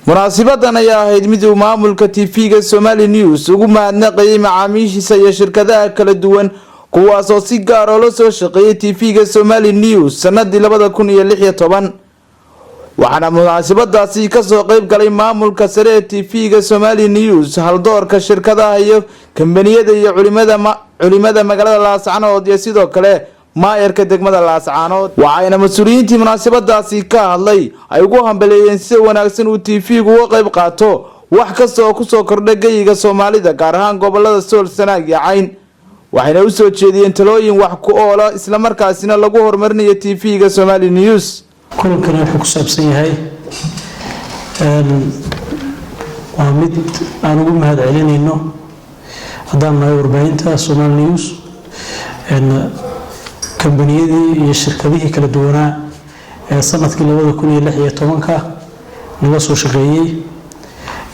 munaasabadan ayaa ahayd mid uu maamulka TV-ga Somali News ugu mahadnaqayay macaamiishiisa iyo shirkadaha kala duwan kuwaas oo si gaar ah loo soo shaqeeyay TV-ga Somali News sanadii 2016 waxaana munaasabadaasi ka soo qayb galay maamulka sare ee TV-ga Somali News haldoorka shirkadaha iyo kambaniyada iyo culimada magaalada Laascaanood iyo sidoo kale maayarka degmada Laascaanood waxayna mas'uuliyiintii munaasabadaasi ka hadlay ay ugu hambaleeyeen si wanaagsan uu TV-gu uga qayb qaato wax kasta oo ku soo kordhay geyga Soomaalida gaar ahaan gobolada Sool Sanaag iyo Cayn waxayna u soo jeediyeen talooyin wax ku oola isla markaasina lagu horumarinayo TV-ga Somali News kulankan wuxuu ku saabsan yahay waa mid aan ugu mahadcelinayno haddaan nahay warbaahinta Somali News kambaniyadii iyo shirkadihii kala duwanaa ee sanadkii 2016 naga soo shaqeeyay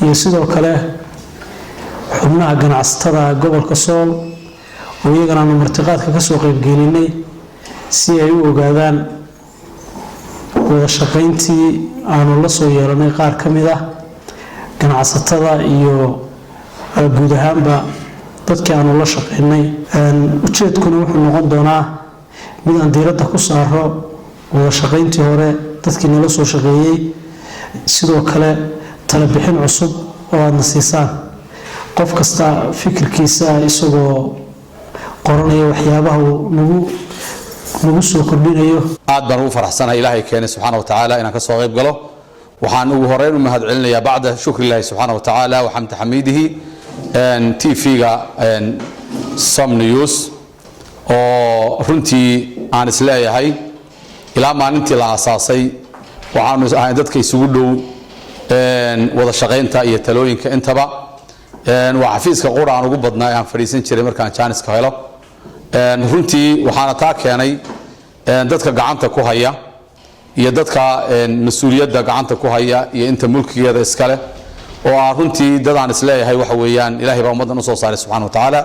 iyo sidoo kale xubnaha ganacsatada gobolka Sool oo iyagana martiqaadka ka soo qayb gelinay si ay u ogaadaan wada shaqeyntii aanu la soo yeelanay qaar ka mid ah ganacsatada iyo guud ahaanba dadkii aanu la shaqeynay ujeedkuna wuxuu noqon doonaa mid aan diiradda ku saaro wada shaqeyntii hore dadkii nala soo shaqeeyay sidoo kale talo bixin cusub oo aad nasiisaan qof kasta fikirkiisa isagoo qoranaya waxyaabaha nagu soo kordhinayo aad baan ugu faraxsanahay ilaahay keenay subxaanahu wa ta'ala inaan ka soo qayb galo waxaan ugu horeyn u mahad celinayaa bacda shukri ilaahay subxaanahu wa ta'ala wa xamd xamidihi TV-ga Som News oo runtii aan isleeyahay ilaa maalintii la aasaasay waxaanu ahayn dadka isugu dhow wada shaqeynta iyo talooyinka intaba waa xafiiska quraan ugu badnaa aan fariisan jiray markaan jaaniska helo runtii waxaana taa keenay dadka gacanta ku haya iyo dadka mas'uuliyadda gacanta ku haya iyo inta mulkigeeda iska leh oo aan runtii dad aan isleeyahay waxa weeyaan ilaahay baa ummadan u soo saaray subxaanahu wa ta'ala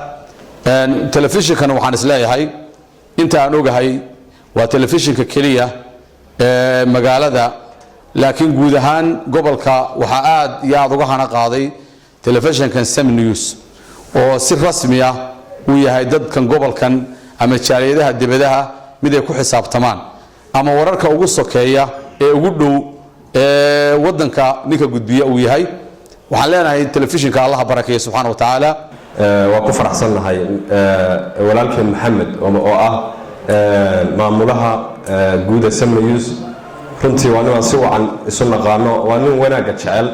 telefishinkan waxaan isleeyahay inta aan ogahay waa telefishinka kaliya magaalada laakiin guud ahaan gobolka waxa aad iyo aad uga hana qaaday telefishinkan Som News oo si rasmi ah uu yahay dadkan gobolkan ama jaaliyadaha dibadaha mid ay ku xisaabtamaan ama wararka ugu sokeeya ee ugu dhow wadanka ninka gudbiya uu yahay waxaan leenahay telefishinka Allah barakeeyo subxaanahu wa ta'ala waa ku faraxsanahay walaalkeen Maxamed oo ah maamulaha guud ee Som News runtii waa nin si wacan isu naqaano waa nin wanaag jecel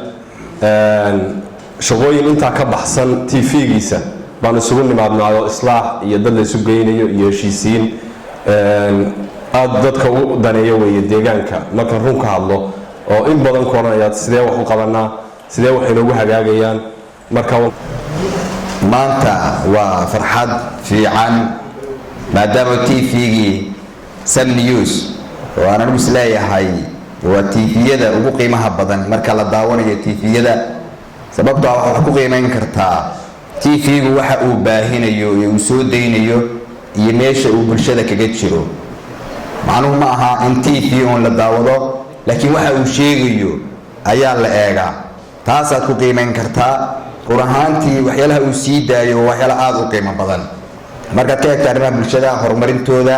shaqooyin inta ka baxsan TV-giisa baan isugu nimaadnaayo islaax iyo dad la isu geynayo iyo heshiisiin aad dadka u daneeyo weeye deegaanka marka run ka hadlo oo in badan koonaya sidee wax u qabanaa sidee wax inoogu hagaagayaan marka maanta waa farxad fiican maadaama TV-gii Som News waana u isleeyahay waa TV-yada ugu qiimaha badan marka la daawanayo TV-yada sababtoo ah waxa ku qiimeyn kartaa TV-gu waxa uu baahinayo iyo uu soo deynayo iyo meesha uu bulshada kaga jiro macnuhu ma aha in TV on la daawado laakiin waxa uu sheegayo ayaa la eegaa taasaad ku qiimeyn kartaa quraantii waxyaalaha uu sii daayo waxyaala aad u qiimo badan marka ka eegtaa bulshada horumarintooda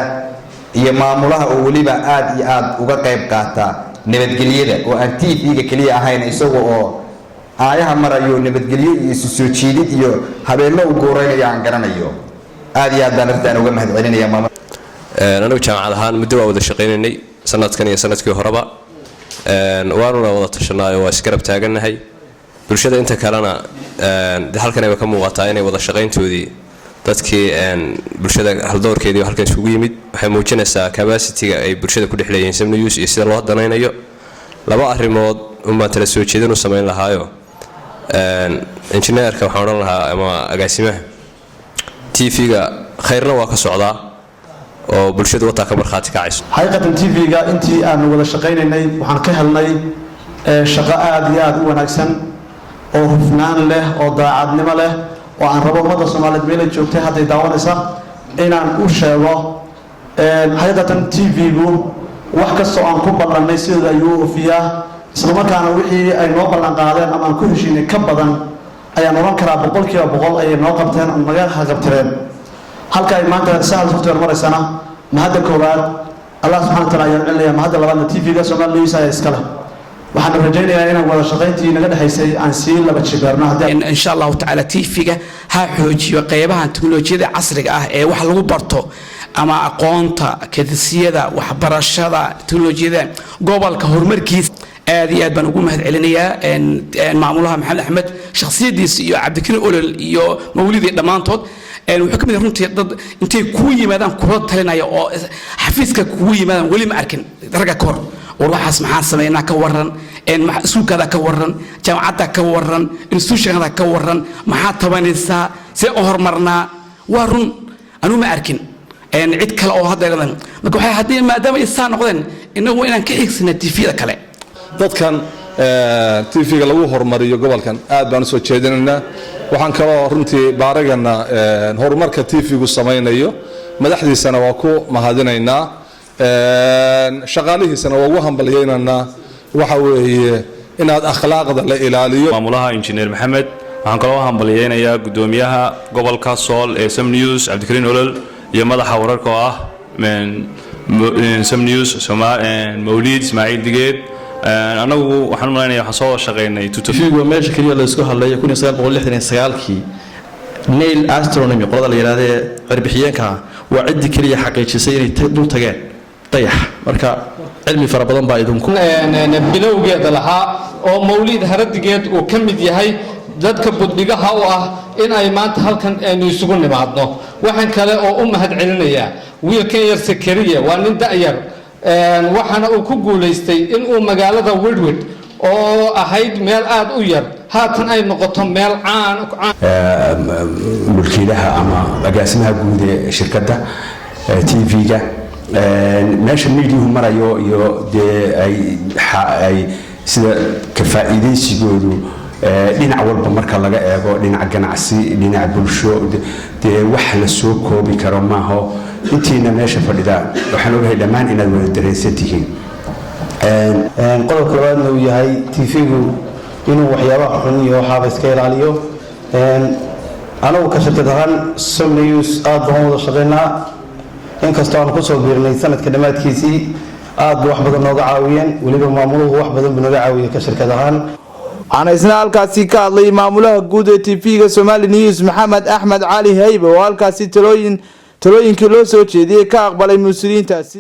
iyo maamulaha oo waliba aad iyo aad uga qayb qaata nabadgelyada oo aan TV-ga kaliya ahayn isagoo oo aayaha marayo nabadgelyo iyo soo jeedid iyo habeenno u gooreynaya aan garanayo aad iyo aad baan artaan uga mahad celinaya maamul anagu jaamacad ahaan muddo waa wada shaqeynay sanadkan iyo sanadkii horeba waanuna wada tashanay oo isgarab taaganahay bulshada inta kalena halkan ay ka muuqataa inay wada shaqeyntoodii dadkii bulshada haldoorkeedii halkan isugu yimid waxay muujinaysaa capacity-ga ay bulshada ku dhexleeyeen Som News iyo sida loo danaynayo laba arrimood uma tala soo jeedin u sameyn lahaayo engineer-ka waxaan oran lahaa ama agaasimaha TV-ga khayrna waa ka socdaa oo bulshada wata ka marxaati kacayso xaqiiqatan TV-ga intii aan wada shaqeynay waxaan ka helnay shaqo aad iyo aad u wanaagsan oo hufnaan leh oo daacadnimo leh oo aan rabo ummadda Soomaaliyeed meel joogtay hadday daawanaysa inaan u sheego xaqiiqatan TV-gu wax kasta oo aan ku ballanay sida ayuu ofiyaa isla markaana wixii ay noo ballan qaadeen ama aan ku heshiinay ka badan ayaan oran karaa 100% ayay noo qabteen oo naga haqabtireen halka ay maanta sahal software maraysana mahadda koowaad Allah subhanahu wa ta'ala ayaan cilaya mahadda labaadna TV-ga Somali News ay iskala waxaan rajaynayaa inaan wada shaqayntii naga dhaxaysay aan sii laba jibaarno in sha Allah ta'ala TV-ga ha xoojiyo qaybaha teknolojiyada casriga ah ee wax lagu barto ama aqoonta kadisiyada waxbarashada teknolojiyada gobolka horumarkiisa aad iyo aad baan ugu mahad celinayaa maamulaha Maxamed Axmed shakhsiyadiisa iyo Cabdikariim Olol iyo Mawlidi dhamaantood wuxuu ka mid yahay runtii dad intay ku yimaadaan kula talinaya oo xafiiska ku yimaadaan wali ma arkin daraga kor waxaas maxaan sameeynaa ka waran iskuulkada ka waran jaamacadda ka waran institutionada ka waran maxaa tabanaysaa see u horumarnaa waa run anu ma arkin cid kale oo hadda marka waxay haddii maadaama isaa noqdeen inagu inaan ka xigsana TV-da kale dadkan TV-ga lagu horumariyo gobolkan aad baan soo jeedinaynaa waxaan kaloo runtii baaragana horumarka TV-gu samaynayo madaxdiisana waa ku mahadinaynaa shaqaalihiisana waa ugu hambalyeynanaa waxa weeye inaad akhlaaqda la ilaaliyo maamulaha injineer Maxamed waxaan kaloo hambalyeynayaa gudoomiyaha gobolka Sool ee Sam News Cabdikariim Olol iyo madaxa wararka oo ah Sam News Mawlid Ismaaciil Digeed anagu waxaan malaynayaa waxaan soo shaqeynay TV-gu meesha kaliya la isku hadlay 1969kii Neil Astronomy qolada la yiraahdo warbixiyeenka waa cid kaliya xaqiijisay inay dul tageen dayax marka cilmi fara badan baa idinku bilowgeeda lahaa oo Mawlid Haradigeed uu ka mid yahay dadka budbigaha u ah in ay maanta halkan aynu isugu nimaadno waxaan kale oo u mahad celinayaa wiilkan yar Sakariya waa nin da'yar waxaana uu ku guuleystay in uu magaalada Woodward oo ahayd meel aad u yar haatan ay noqoto meel caan mulkiilaha ama agaasimaha guud ee shirkadda TV-ga meesha meediyahu marayo iyo ay sida ka faa'iideysigoodu dhinac walba marka laga eego dhinac ganacsi dhinac bulsho wax la soo koobi karo maaha intiina meesha fadhida waxaan ogahay dhammaan inaad wada dareensan tihiin qodobka labaadna uu yahay TV-gu inuu waxyaabaha xun iyo waxaaba iska ilaaliyo anagu ka shirkad ahaan Sam News aad baan wada shaqeynaa inkastoo aan ku soo biirnay sanadka dhamaadkiisii aad wax badan nooga caawiyeen waliba maamuluhu wax badan buu nooga caawiyay ka shirkad ahaan waxaana isna halkaasi ka hadlay maamulaha guud ee TV-ga Somali News Maxamed Axmed Cali Haybe oo halkaasi talooyinkii loo soo jeediyay ka aqbalay mas'uuliyiintaasi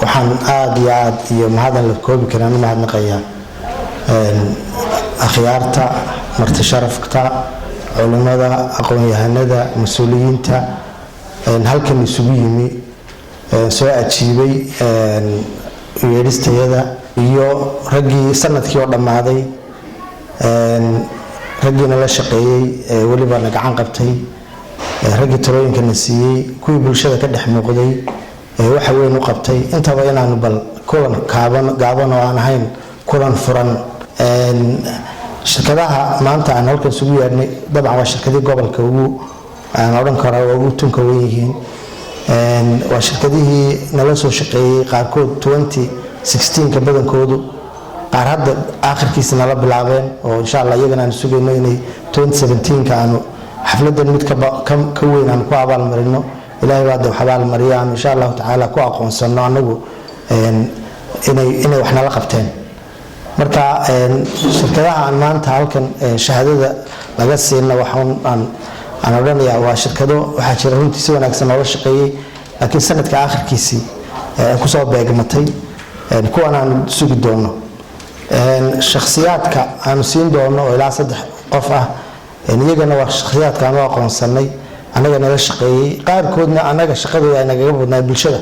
waxaan aad iyo mahadin la koobi karaan mahadnaqayaa akhyaarta marti sharafta culimada aqoon-yahanada mas'uuliyiinta halkan isugu yimi soo ajiibay yeedhistayada iyo raggii sanadkii oo dhamaaday raggiina la shaqeeyay waliba na gacan qabtay raggii talooyinkana siiyey kuwii bulshada ka dhex muuqday waxa weyn u qabtay intaba inaanu bal kulan gaaban oo aan ahayn kulan furan shirkadaha maanta aan halkan isugu yeedhnay dabcan waa shirkadii gobolka ugu aan odhan karaa waa ugu tunka weyn yihiin waa shirkadihii nala soo shaqeeyey qaarkood 2016 ka badankoodu qaar hadda aakhirkiisa nala bilaabeen oo insha Allah iyagana aan sugayno inay 2017 ka aanu xafladan mid ka weyn aan ku abaal marino ilaahay baa wax abaal mariyaan insha Allah taala ku aqoonsano anagu inay wax nala qabteen marka shirkadaha aan maanta halkan shahaadada laga siino waxaan aan odhanayaa waa shirkado waxaa jira runtii si wanaagsan looga shaqeeyay laakiin sanadka aakhirkiisii ku soo beegmatay kuwan aan sugi doono shakhsiyaadka aan siin doono oo ilaa 3 qof ah iyagana waa shakhsiyaadka aan aqoonsanay anaga nala shaqeeyay qaarkoodna anaga shaqadooda ay naga badnaa bulshada